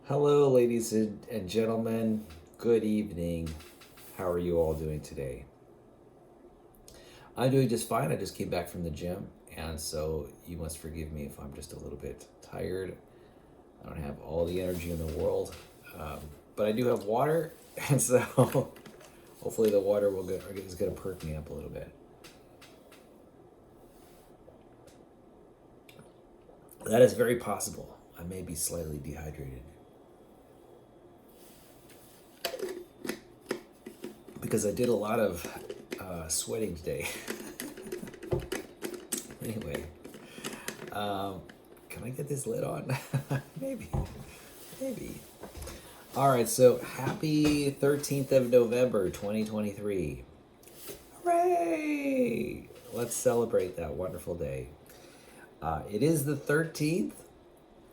Hello, ladies and gentlemen. Good evening. How are you all doing today? I'm doing just fine. I just came back from the gym, and so you must forgive me if I'm just a little bit tired. I don't have all the energy in the world, um, but I do have water, and so hopefully the water is going to perk me up a little bit. That is very possible. I may be slightly dehydrated because I did a lot of sweating today. Anyway, can I get this lid on? Maybe. All right, so happy 13th of November, 2023. Hooray! Let's celebrate that wonderful day. It is the 13th,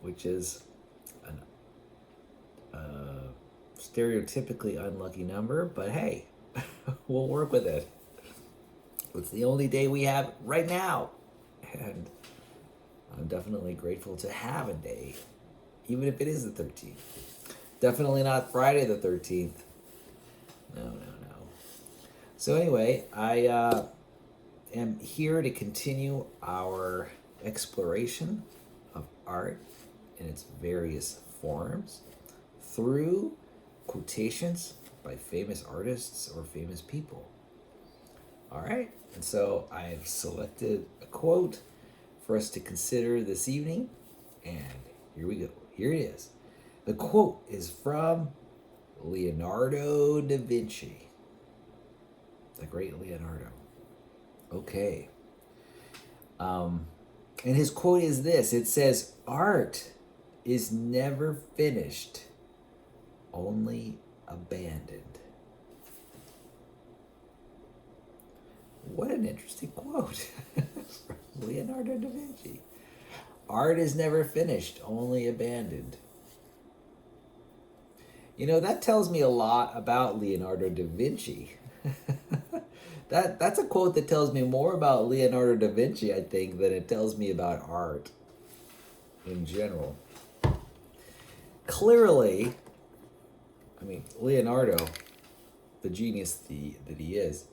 which is a stereotypically unlucky number, but hey, we'll work with it. It's the only day we have right now, and I'm definitely grateful to have a day, even if it is the 13th. Definitely not Friday the 13th. No. So anyway, I am here to continue our exploration of art in its various forms through quotations by famous artists or famous people. All right, and so I've selected a quote for us to consider this evening, and here we go. Here it is. The quote is from Leonardo da Vinci, the great Leonardo. Okay. And his quote is this. It says, "Art is never finished, only abandoned." What an interesting quote from Leonardo da Vinci. Art is never finished, only abandoned. You know, that tells me a lot about Leonardo da Vinci. That's a quote that tells me more about Leonardo da Vinci, I think, than it tells me about art in general. Clearly, I mean, Leonardo, the genius that he is,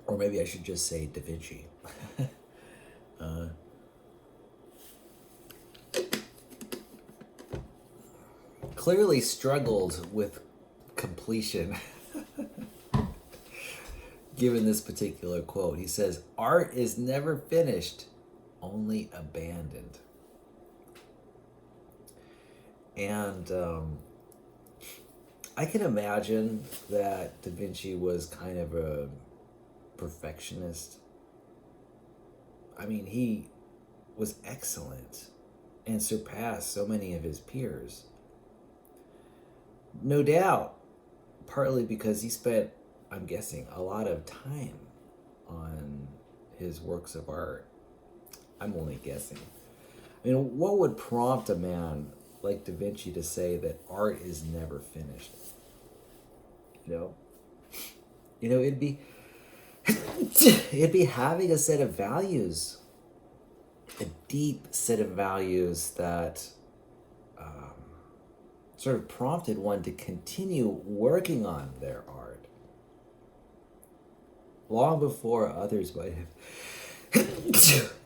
or maybe I should just say Da Vinci. Clearly struggled with completion. Given this particular quote, he says, "Art is never finished, only abandoned." And I can imagine that Da Vinci was kind of a perfectionist. I mean, he was excellent and surpassed so many of his peers. No doubt, partly because he spent, I'm guessing, a lot of time on his works of art. I'm only guessing. I mean, what would prompt a man like Da Vinci to say that art is never finished? You know, it'd be having a set of values, a deep set of values that sort of prompted one to continue working on their art long before others might have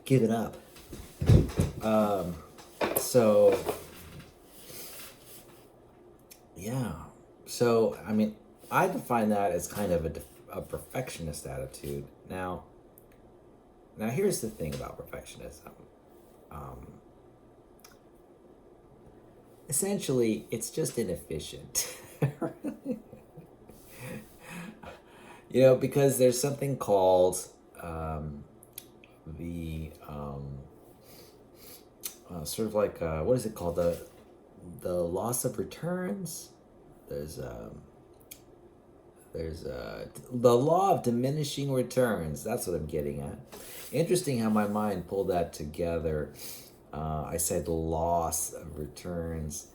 given up. So, yeah. So, I mean, I define that as kind of a perfectionist attitude. Now, here's the thing about perfectionism. Essentially, it's just inefficient. Because there's something called sort of like what is it called, the loss of returns. There's the law of diminishing returns. That's what I'm getting at. Interesting how my mind pulled that together. I said loss of returns.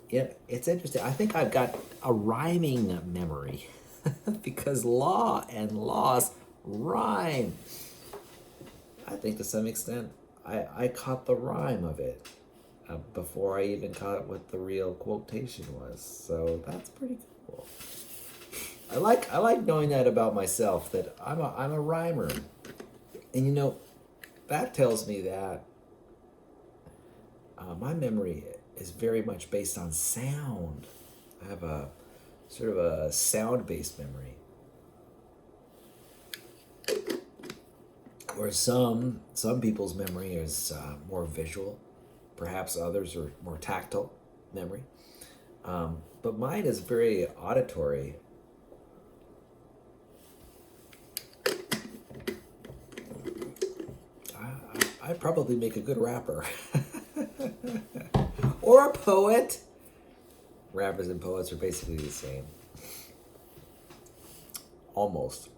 It's interesting. I think I've got a rhyming memory because law and loss rhyme. I think to some extent I caught the rhyme of it. before I even caught what the real quotation was. So that's pretty cool. I like knowing that about myself, that I'm a rhymer, and you know, that tells me that my memory is very much based on sound. I have a sort of a sound-based memory, where some people's memory is more visual, perhaps others are more tactile memory, but mine is very auditory. I'd probably make a good rapper. Or a poet. Rappers and poets are basically the same. Almost.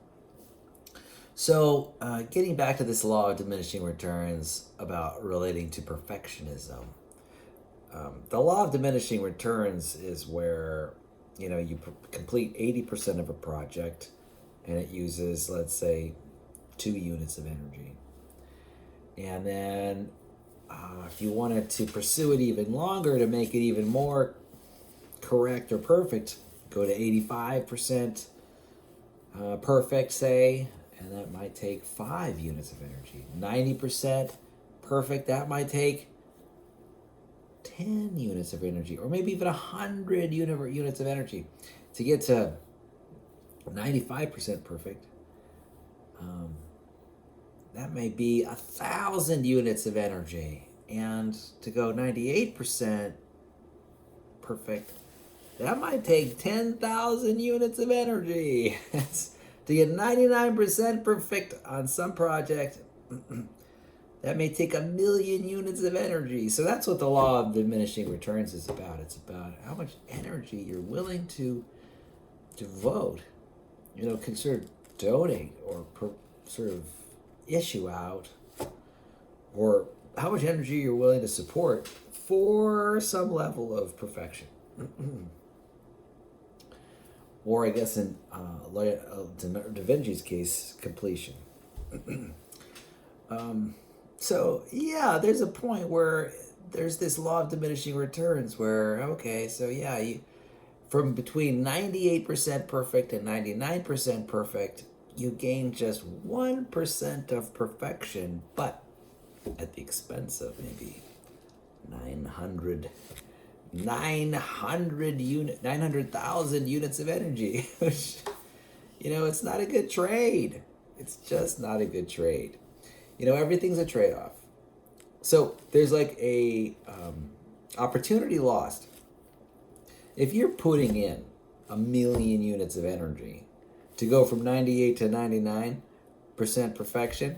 So, getting back to this law of diminishing returns about relating to perfectionism. The law of diminishing returns is where, you know, you complete 80% of a project and it uses, let's say, 2 units of energy. And then if you wanted to pursue it even longer to make it even more correct or perfect, go to 85% perfect, say, and that might take 5 units of energy. 90% perfect, that might take 10 units of energy, or maybe even 100 units of energy. To get to 95% perfect, that may be 1,000 units of energy. And to go 98% perfect, that might take 10,000 units of energy. To get 99% perfect on some project, that may take 1,000,000 units of energy. So that's what the law of diminishing returns is about. It's about how much energy you're willing to devote, you know, consider donate or sort of issue out, or how much energy you're willing to support for some level of perfection. Or I guess in Da Vinci's case, completion. So yeah, there's a point where there's this law of diminishing returns where, okay, so yeah, from between 98% perfect and 99% perfect, you gain just 1% of perfection, but at the expense of maybe 900,000 units of energy, which, you know, it's not a good trade. It's just not a good trade. You know, everything's a trade-off. So there's like a opportunity lost. If you're putting in 1,000,000 units of energy to go from 98 to 99% perfection,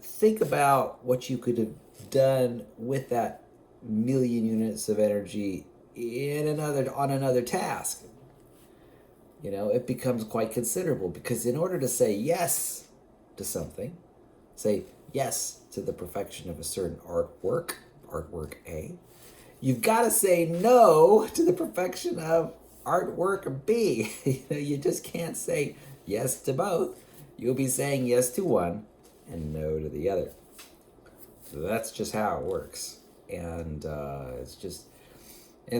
think about what you could have done with that 1,000,000 units of energy on another task. You know, it becomes quite considerable, because in order to say yes to something, say yes to the perfection of a certain artwork A, you've got to say no to the perfection of artwork B. You know, you just can't say yes to both. You'll be saying yes to one and no to the other. So that's just how it works. And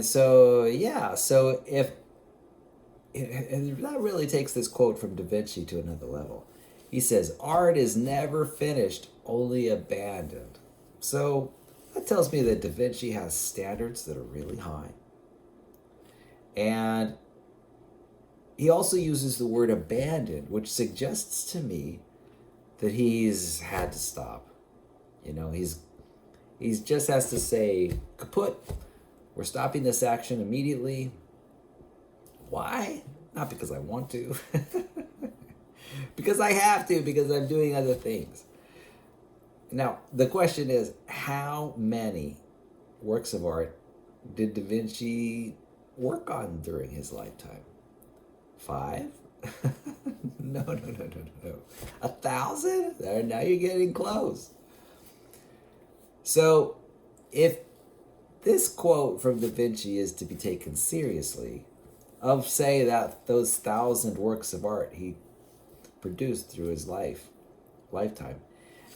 so that really takes this quote from Da Vinci to another level. He says, art is never finished, only abandoned. So that tells me that Da Vinci has standards that are really high. And he also uses the word abandoned, which suggests to me that he's had to stop. You know, he's just has to say, kaput, we're stopping this action immediately. Why? Not because I want to. Because I have to, because I'm doing other things. Now, the question is, how many works of art did Da Vinci work on during his lifetime? 5? No. 1,000? Now you're getting close. So, if this quote from Da Vinci is to be taken seriously, of say that those 1,000 works of art he produced through his lifetime,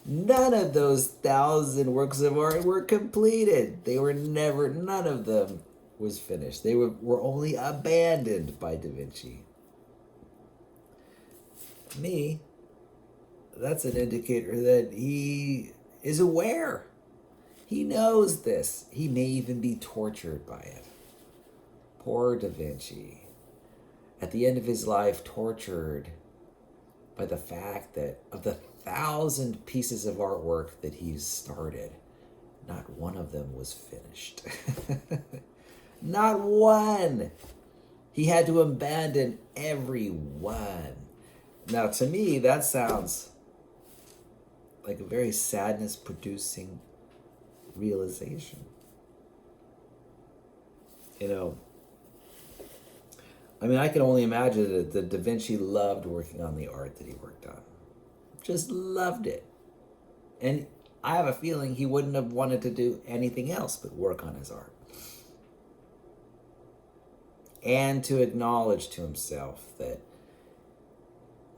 None of those 1,000 works of art were completed. They were never, none of them was finished. They were only abandoned by Da Vinci. To me, that's an indicator that he is aware. He knows this. He may even be tortured by it. Poor Da Vinci. At the end of his life, tortured by the fact that of the 1,000 pieces of artwork that he's started, not one of them was finished. Not one. He had to abandon every one. Now, to me, that sounds like a very sadness-producing realization. You know, I mean, I can only imagine that Da Vinci loved working on the art that he worked on. Just loved it. And I have a feeling he wouldn't have wanted to do anything else but work on his art. And to acknowledge to himself that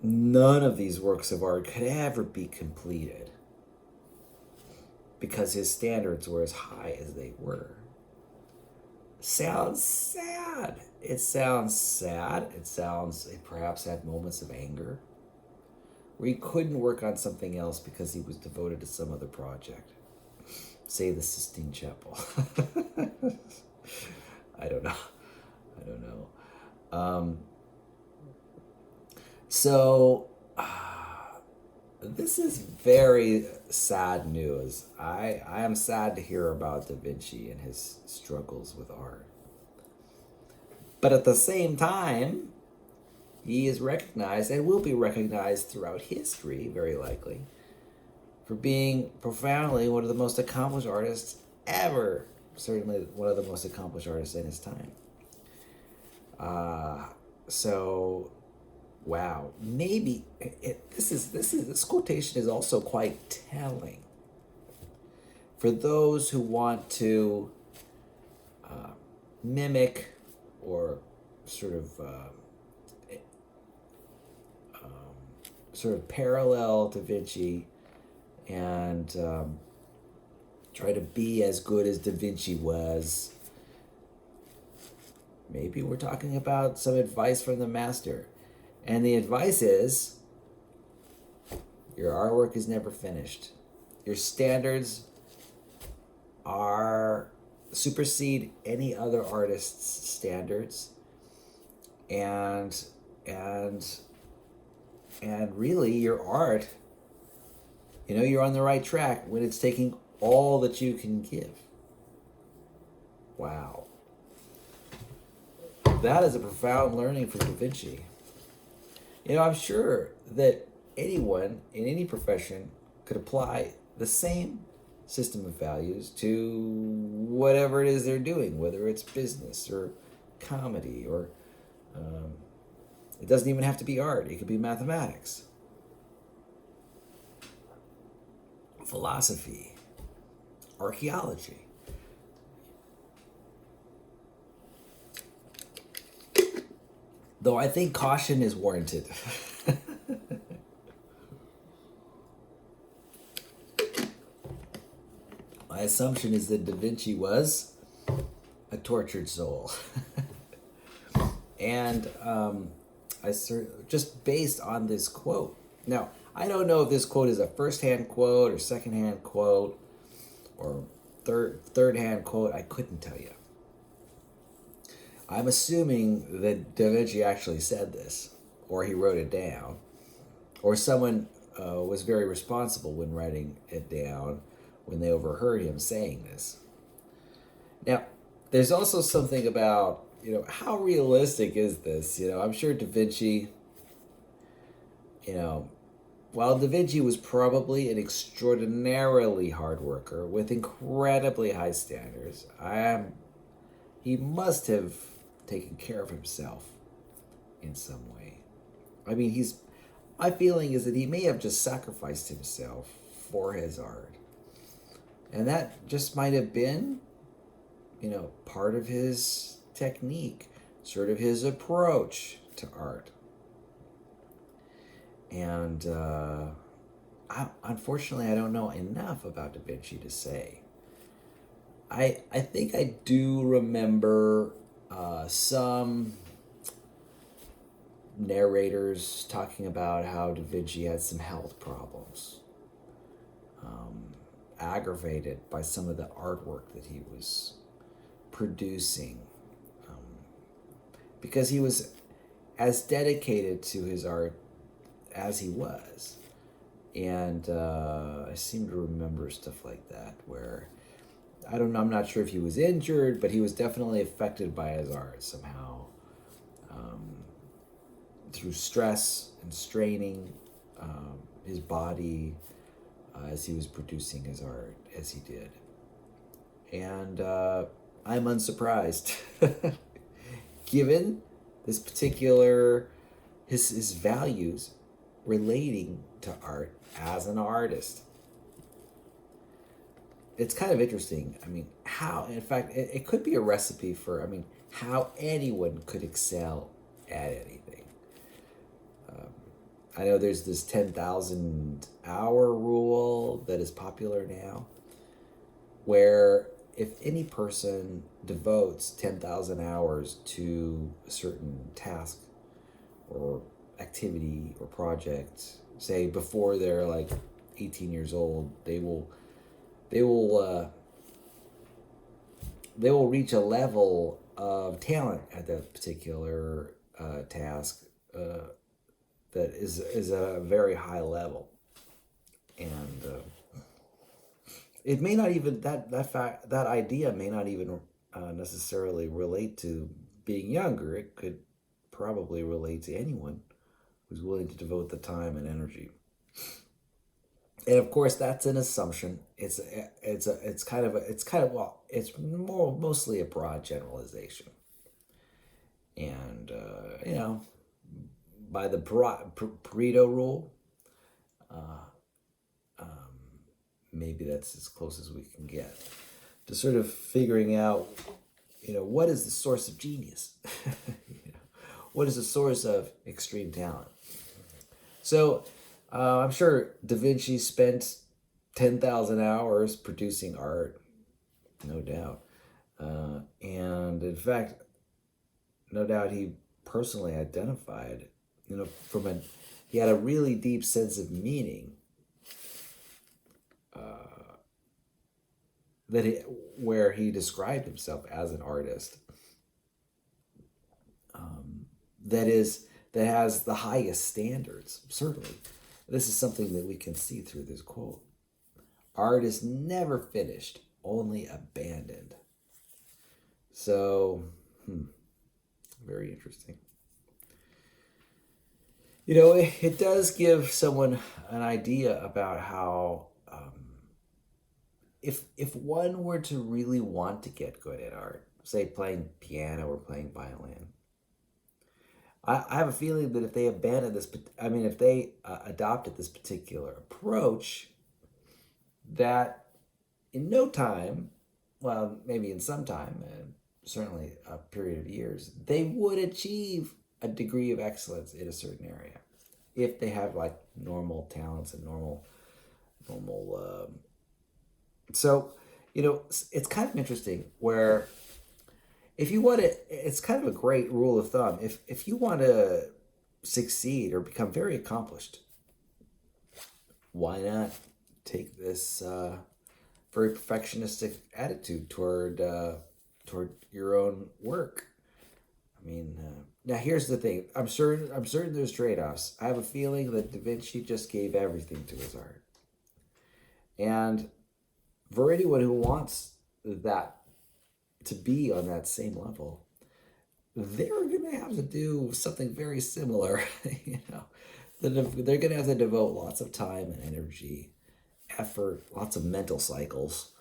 none of these works of art could ever be completed because his standards were as high as they were. Sounds sad. It sounds sad. It sounds, he perhaps had moments of anger where he couldn't work on something else because he was devoted to some other project. Say the Sistine Chapel. I don't know. So, this is very sad news. I am sad to hear about Da Vinci and his struggles with art. But at the same time, he is recognized and will be recognized throughout history, very likely, for being profoundly one of the most accomplished artists ever. Certainly one of the most accomplished artists in his time. So, wow, maybe this quotation is also quite telling for those who want to mimic or sort of parallel Da Vinci and try to be as good as Da Vinci was. Maybe we're talking about some advice from the master. And the advice is, your artwork is never finished. Your standards supersede any other artist's standards. And really your art, you're on the right track when it's taking all that you can give. Wow. That is a profound learning from Da Vinci. I'm sure that anyone in any profession could apply the same system of values to whatever it is they're doing, whether it's business or comedy or it doesn't even have to be art. It could be mathematics, philosophy, archaeology. Though I think caution is warranted. My assumption is that Da Vinci was a tortured soul. And just based on this quote. Now, I don't know if this quote is a first-hand quote or second-hand quote or third-hand quote. I couldn't tell you. I'm assuming that Da Vinci actually said this, or he wrote it down, or someone was very responsible when writing it down when they overheard him saying this. Now, there's also something about, how realistic is this? I'm sure Da Vinci, while Da Vinci was probably an extraordinarily hard worker with incredibly high standards, he must have taken care of himself in some way. I mean, my feeling is that he may have just sacrificed himself for his art. And that just might have been, part of his technique, sort of his approach to art. And unfortunately, I don't know enough about Da Vinci to say. I think I do remember some narrators talking about how Da Vinci had some health problems, aggravated by some of the artwork that he was producing, because he was as dedicated to his art as he was. And I seem to remember stuff like that where, I don't know, I'm not sure if he was injured, but he was definitely affected by his art somehow, through stress and straining his body as he was producing his art as he did. And I'm unsurprised, given this particular, his values relating to art as an artist. It's kind of interesting. I mean, how, in fact, it could be a recipe for, I mean, how anyone could excel at anything. I know there's this 10,000 hour rule that is popular now, where if any person devotes 10,000 hours to a certain task or activity or project, say before they're like 18 years old, they will reach a level of talent at that particular task that is a very high level. And it may not even, that idea may not even necessarily relate to being younger. It could probably relate to anyone who's willing to devote the time and energy. And of course, that's an assumption. It's mostly a broad generalization. And by the Pareto rule, maybe that's as close as we can get to sort of figuring out, what is the source of genius? What is the source of extreme talent? So I'm sure Da Vinci spent 10,000 hours producing art, no doubt. And in fact, no doubt he personally identified, he had a really deep sense of meaning where he described himself as an artist that has the highest standards, certainly. This is something that we can see through this quote. Art is never finished, only abandoned. So, very interesting. It does give someone an idea about how, if one were to really want to get good at art, say playing piano or playing violin, I have a feeling that if they adopted this particular approach, that in no time, well, maybe in some time, certainly a period of years, they would achieve a degree of excellence in a certain area if they have like normal talents and normal. So, it's kind of interesting where, if you want to, it's kind of a great rule of thumb. If you want to succeed or become very accomplished, why not take this very perfectionistic attitude toward your own work? I mean, now here's the thing. I'm certain there's trade-offs. I have a feeling that Da Vinci just gave everything to his art, and for anyone who wants that to be on that same level, they're going to have to do something very similar. They're going to have to devote lots of time and energy, effort, lots of mental cycles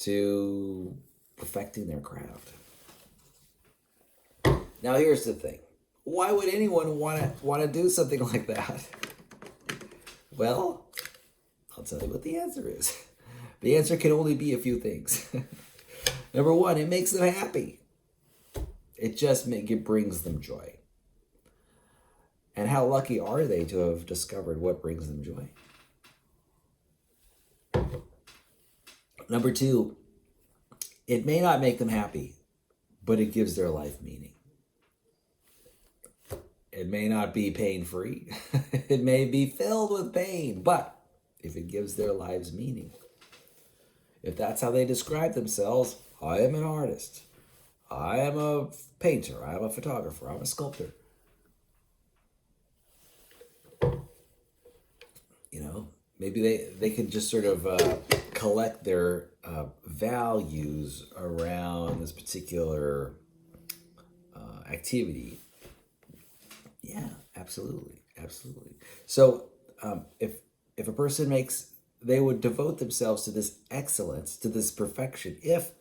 to perfecting their craft. Now, here's the thing. Why would anyone want to do something like that? Well, I'll tell you what the answer is. The answer can only be a few things. Number one, it makes them happy. It brings them joy. And how lucky are they to have discovered what brings them joy? Number two, it may not make them happy, but it gives their life meaning. It may not be pain-free. It may be filled with pain, but if it gives their lives meaning, if that's how they describe themselves, I am an artist, I am a painter, I am a photographer, I'm a sculptor. Maybe they can just sort of collect their values around this particular activity. Yeah, absolutely, absolutely. So if a person they would devote themselves to this excellence, to this perfection, if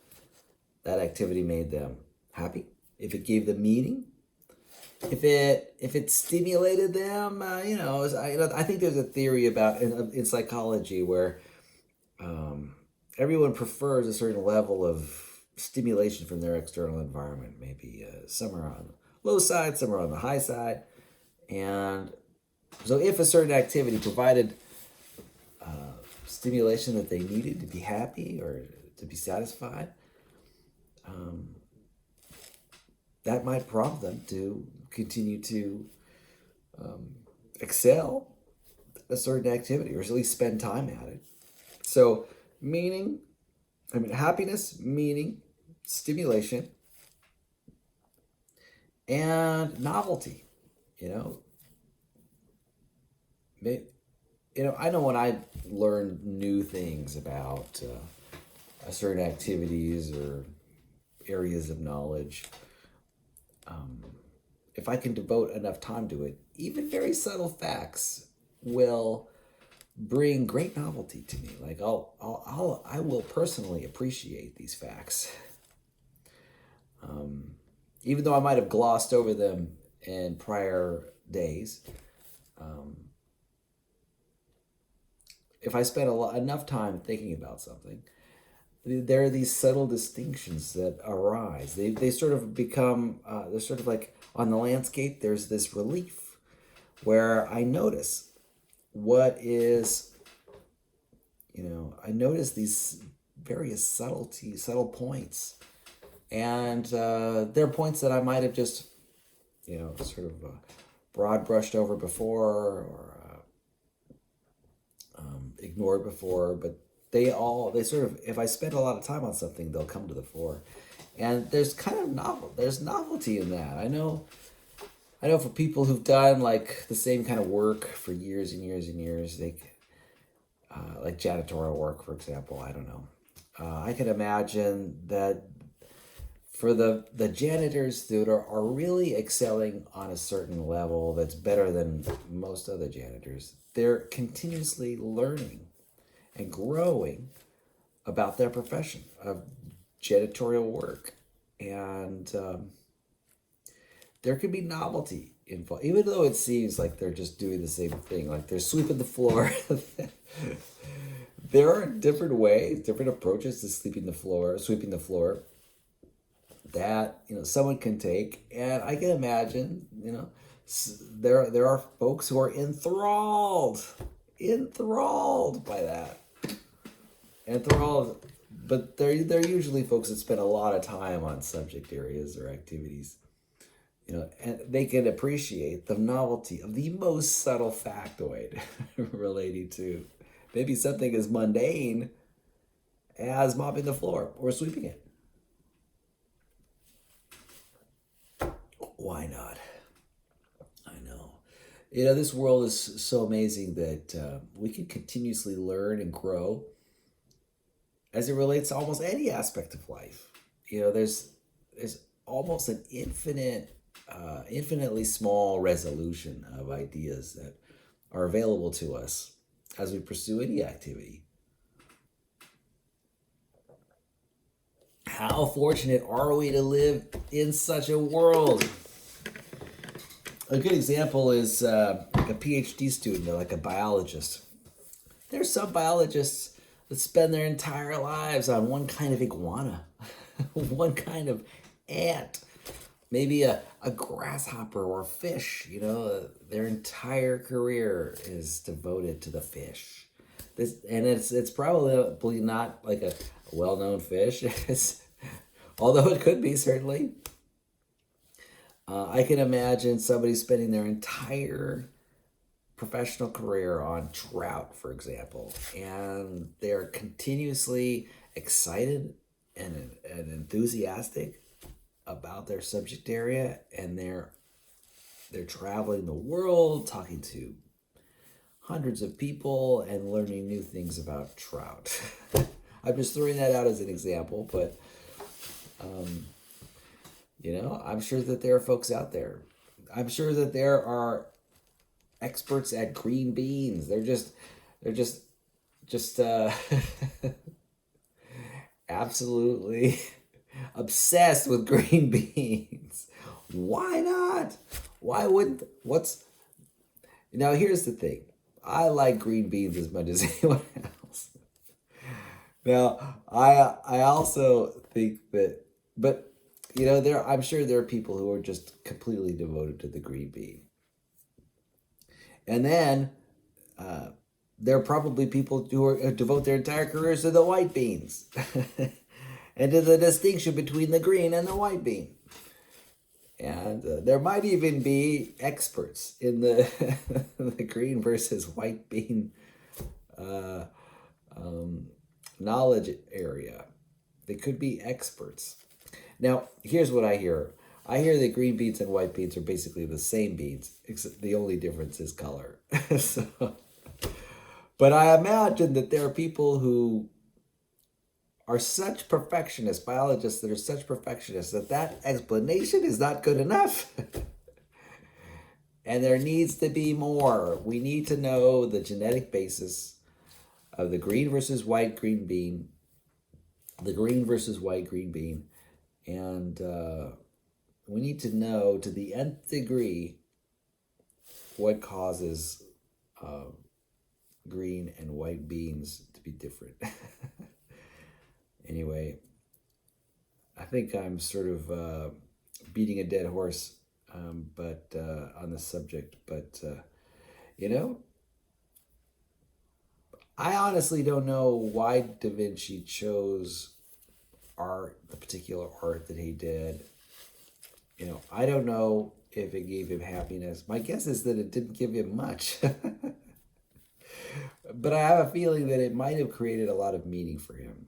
that activity made them happy, if it gave them meaning, if it stimulated them, I think there's a theory about in psychology where everyone prefers a certain level of stimulation from their external environment. Maybe some are on the low side, some are on the high side, and so if a certain activity provided stimulation that they needed to be happy or to be satisfied, that might prompt them to continue to excel a certain activity, or at least spend time at it. So happiness, meaning, stimulation, and novelty. I know when I learn new things about certain activities or areas of knowledge, if I can devote enough time to it, even very subtle facts will bring great novelty to me. Like I will personally appreciate these facts, even though I might have glossed over them in prior days. If I spend enough time thinking about something, there are these subtle distinctions that arise. They sort of become, they're sort of like on the landscape, there's this relief where I notice I notice these various subtle points. And they're points that I might have just, sort of broad brushed over before or ignored before, but they sort of, if I spend a lot of time on something, they'll come to the fore. And there's there's novelty in that. I know for people who've done like the same kind of work for years and years and years, like janitorial work, for example, I don't know. I can imagine that for the janitors that are really excelling on a certain level that's better than most other janitors, they're continuously learning and growing about their profession of janitorial work. And there can be novelty involved, even though it seems like they're just doing the same thing, like they're sweeping the floor. There are different ways, different approaches to sweeping the floor that someone can take, and I can imagine there are folks who are enthralled by that, but they're usually folks that spend a lot of time on subject areas or activities, and they can appreciate the novelty of the most subtle factoid relating to maybe something as mundane as mopping the floor or sweeping it. Why not? I know. This world is so amazing that we can continuously learn and grow as it relates to almost any aspect of life. There's almost an infinitely small resolution of ideas that are available to us as we pursue any activity. How fortunate are we to live in such a world? A good example is like a PhD student or like a biologist. There's some biologists that spend their entire lives on one kind of iguana, one kind of ant, maybe a grasshopper or fish. Their entire career is devoted to the fish. And it's probably not like a well-known fish. Although it could be, certainly. I can imagine somebody spending their entire professional career on trout, for example, and they're continuously excited and enthusiastic about their subject area, and they're traveling the world, talking to hundreds of people and learning new things about trout. I'm just throwing that out as an example, but I'm sure that there are folks out there. I'm sure that there are experts at green beans. They're just absolutely obsessed with green beans. Why not? Why wouldn't? Now here's the thing. I like green beans as much as anyone else. Now, I also think that, but I'm sure there are people who are just completely devoted to the green bean. And then there are probably people who devote their entire careers to the white beans and to the distinction between the green and the white bean. And there might even be experts in the the green versus white bean knowledge area. They could be experts. Now, here's what I hear. I hear that green beans and white beans are basically the same beans, except the only difference is color. But I imagine that there are people who are such perfectionists, biologists that are such perfectionists, that explanation is not good enough. And there needs to be more. We need to know the genetic basis of the green versus white green bean, the green versus white green bean, and we need to know to the nth degree what causes green and white beans to be different. Anyway, I think I'm sort of beating a dead horse, but on the subject. But I honestly don't know why Da Vinci chose the particular art that he did. I don't know if it gave him happiness. My guess is that it didn't give him much. But I have a feeling that it might have created a lot of meaning for him.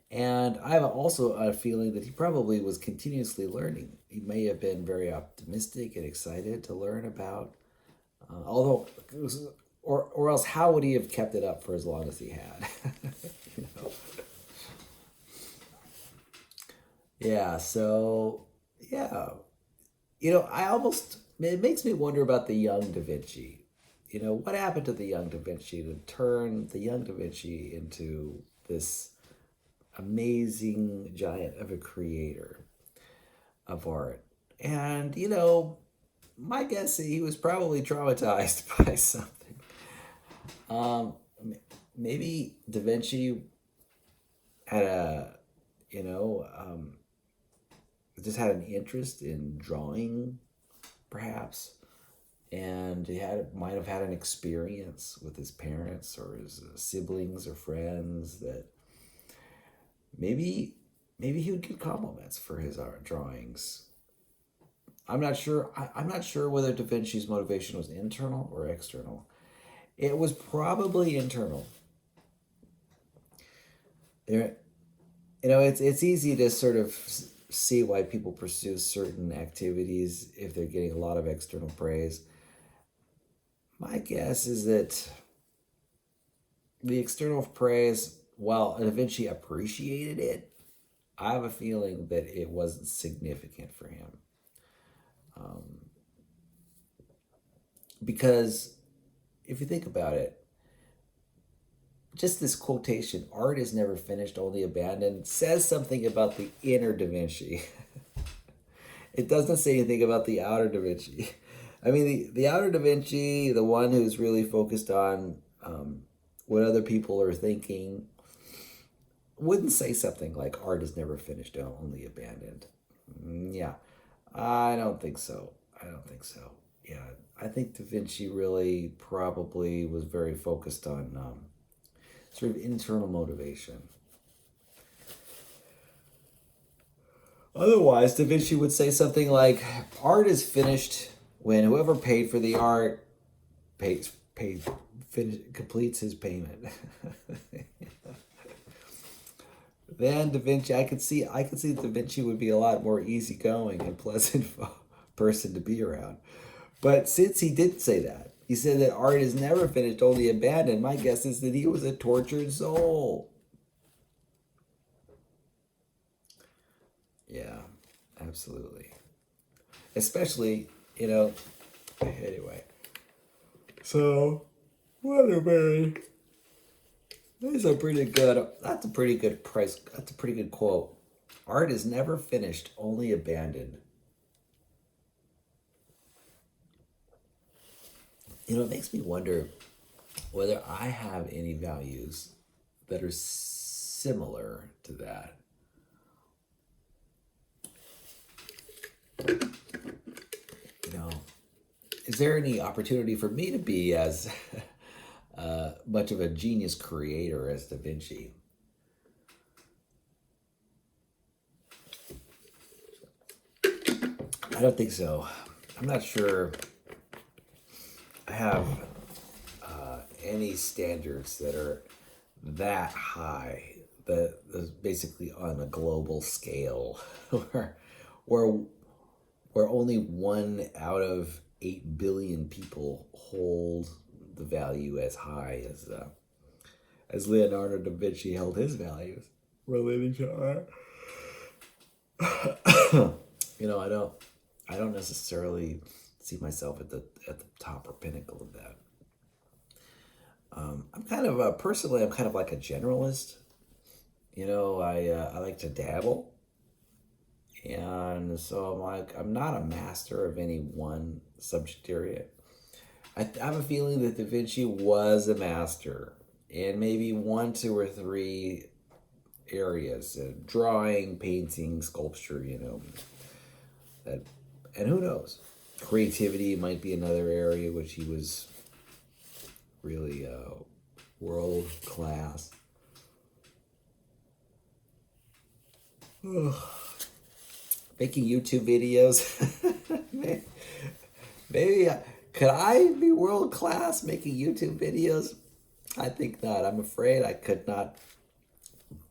And I have also a feeling that he probably was continuously learning. He may have been very optimistic and excited to learn about, or else how would he have kept it up for as long as he had? Yeah, so, yeah. It makes me wonder about the young Da Vinci. What happened to the young Da Vinci to turn the young Da Vinci into this amazing giant of a creator of art? And, my guess is he was probably traumatized by something. Maybe Da Vinci had just had an interest in drawing, perhaps, and he might have had an experience with his parents or his siblings or friends that maybe he would get compliments for his art drawings. I'm not sure. I'm not sure whether Da Vinci's motivation was internal or external. It was probably internal. It's easy to sort of see why people pursue certain activities if they're getting a lot of external praise. My guess is that the external praise, while Da Vinci appreciated it, I have a feeling that it wasn't significant for him. Because if you think about it, just this quotation, "art is never finished, only abandoned," says something about the inner Da Vinci. It doesn't say anything about the outer Da Vinci. I mean, the outer Da Vinci, the one who's really focused on what other people are thinking, wouldn't say something like "art is never finished, only abandoned." Yeah, I don't think so. Yeah, I think Da Vinci really probably was very focused on sort of internal motivation. Otherwise, Da Vinci would say something like, art is finished when whoever paid for the art completes his payment. Then Da Vinci, I could see Da Vinci would be a lot more easygoing and pleasant person to be around. But since he didn't say that, he said that art is never finished, only abandoned. My guess is that he was a tortured soul. Yeah, absolutely. Especially, anyway. So, what a very... That's a pretty good price. That's a pretty good quote. Art is never finished, only abandoned. It makes me wonder whether I have any values that are similar to that. Is there any opportunity for me to be as much of a genius creator as Da Vinci? I don't think so. I'm not sure I have any standards that are that high, that basically on a global scale, where only 1 out of 8 billion people hold the value as high as Leonardo da Vinci held his values relating to art. I don't necessarily see myself at the top or pinnacle of that. I'm kind of personally, I'm kind of like a generalist. I like to dabble. And so I'm not a master of any one subject area. I have a feeling that Da Vinci was a master in maybe 1, 2, or 3 areas: drawing, painting, sculpture. And who knows? Creativity might be another area which he was really world class. Making YouTube videos. Maybe could I be world class making YouTube videos? I think not. I'm afraid I could not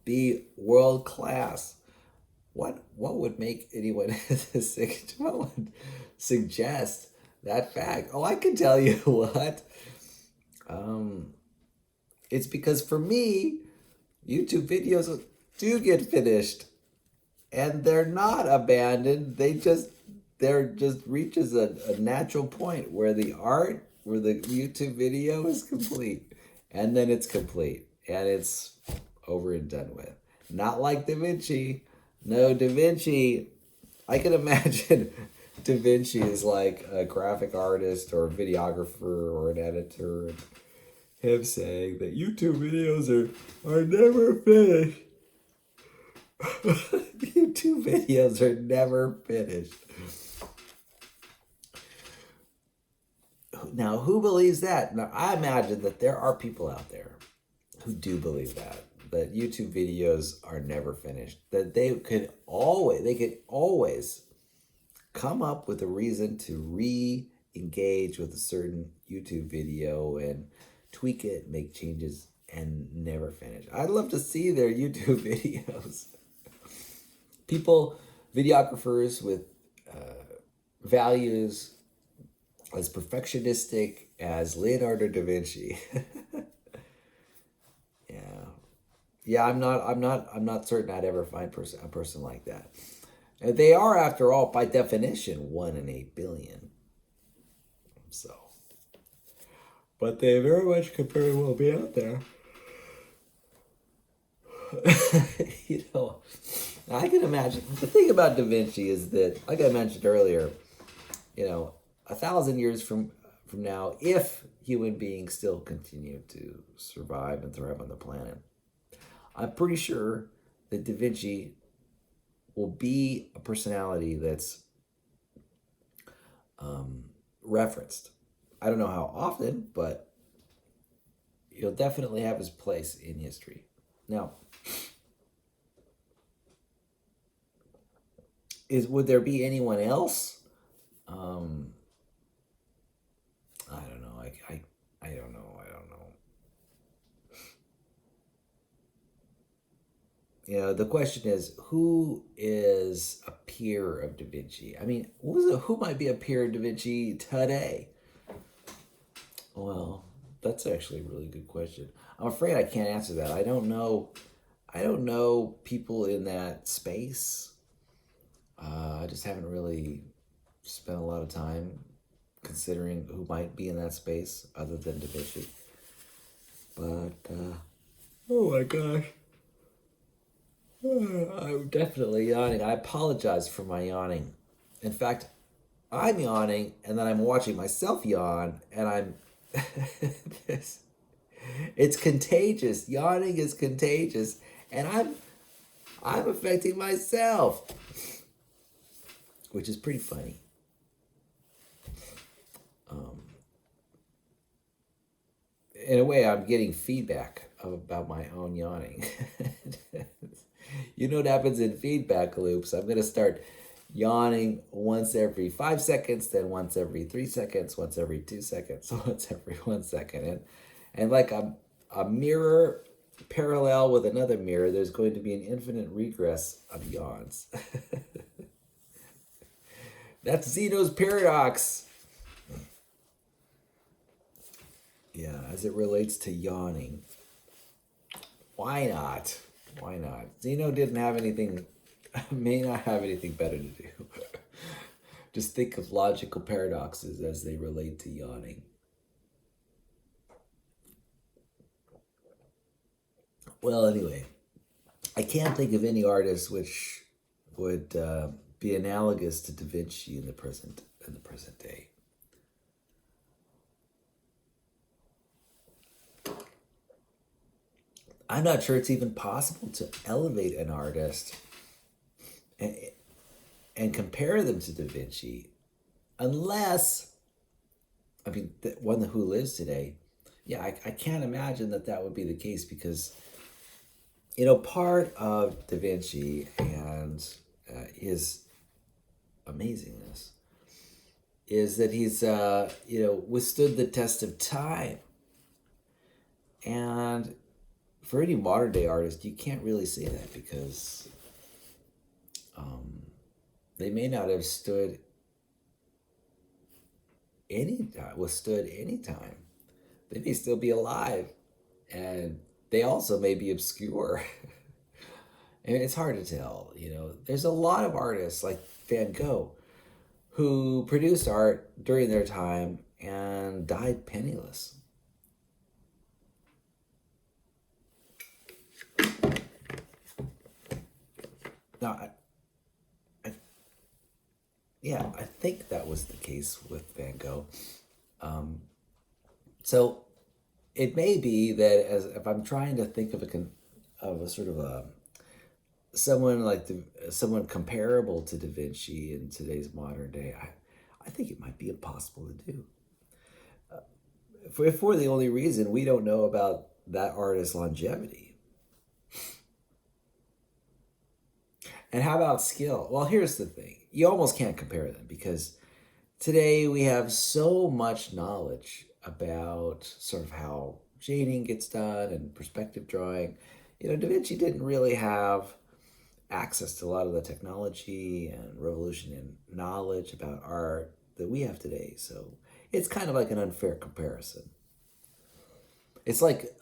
be world class. What would make anyone what would suggest that fact? Oh, I can tell you what. It's because for me, YouTube videos do get finished. And they're not abandoned. They're just reaches a natural point where the YouTube video is complete. And then it's complete. And it's over and done with. Not like Da Vinci. No, Da Vinci, I can imagine Da Vinci is like a graphic artist or a videographer or an editor. And him saying that YouTube videos are never finished. YouTube videos are never finished. Now, who believes that? Now, I imagine that there are people out there who do believe that YouTube videos are never finished. That they could always come up with a reason to re-engage with a certain YouTube video and tweak it, make changes, and never finish. I'd love to see their YouTube videos. People, videographers with values as perfectionistic as Leonardo da Vinci. Yeah. I'm not certain I'd ever find a person like that. And they are, after all, by definition, 1 in 8 billion. So, but they very much could very well be out there. I can imagine. The thing about Da Vinci is that, like I mentioned earlier, 1,000 years from now, if human beings still continue to survive and thrive on the planet, I'm pretty sure that Da Vinci will be a personality that's referenced. I don't know how often, but he'll definitely have his place in history. Now, would there be anyone else? Um, I don't know. I don't know. I don't know. The question is, who is a peer of Da Vinci? I mean, who might be a peer of Da Vinci today? Well, that's actually a really good question. I'm afraid I can't answer that. I don't know. I don't know people in that space. I just haven't really spent a lot of time considering who might be in that space other than Da Vinci. But, oh my gosh. I'm definitely yawning. I apologize for my yawning. In fact, I'm yawning and then I'm watching myself yawn and I'm this, it's contagious. Yawning is contagious and I'm affecting myself, which is pretty funny. In a way, I'm getting feedback about my own yawning. You know what happens in feedback loops? I'm going to start yawning once every 5 seconds, then once every 3 seconds, once every 2 seconds, once every 1 second. And like a mirror parallel with another mirror, there's going to be an infinite regress of yawns. That's Zeno's paradox. Yeah, as it relates to yawning. Why not? Why not? Zeno didn't have anything, may not have anything better to do. Just think of logical paradoxes as they relate to yawning. Well, anyway, I can't think of any artist which would be analogous to Da Vinci in the present day. I'm not sure it's even possible to elevate an artist and compare them to Da Vinci unless, I mean, the one who lives today, yeah, I can't imagine that would be the case because, part of Da Vinci and his amazingness is that he's, withstood the test of time. And for any modern day artist, you can't really say that because they may not have withstood any time. They may still be alive, and they also may be obscure. And it's hard to tell. There's a lot of artists like Van Gogh who produced art during their time and died penniless. Now, I think that was the case with Van Gogh. So it may be that if I'm trying to think of a sort of someone comparable to Da Vinci in today's modern day, I think it might be impossible to do. For the only reason we don't know about that artist's longevity. And how about skill? Well, here's the thing. You almost can't compare them because today we have so much knowledge about sort of how shading gets done and perspective drawing. Da Vinci didn't really have access to a lot of the technology and revolution in knowledge about art that we have today. So it's kind of like an unfair comparison. It's like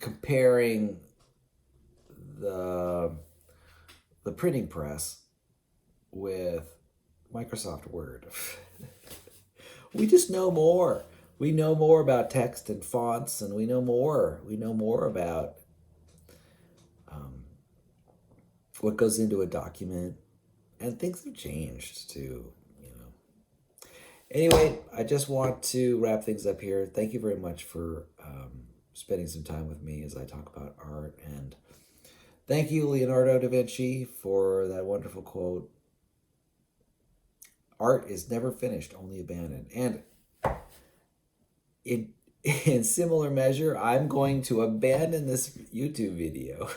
comparing the printing press with Microsoft Word. We just know more. We know more about text and fonts, and we know more. We know more about what goes into a document, and things have changed too. Anyway, I just want to wrap things up here. Thank you very much for spending some time with me as I talk about art, and thank you, Leonardo da Vinci, for that wonderful quote. Art is never finished, only abandoned. And in similar measure, I'm going to abandon this YouTube video.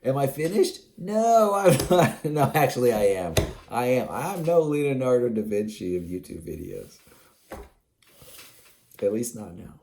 Am I finished? No, I'm not. No, actually, I am. I am. I'm no Leonardo da Vinci of YouTube videos. At least not now.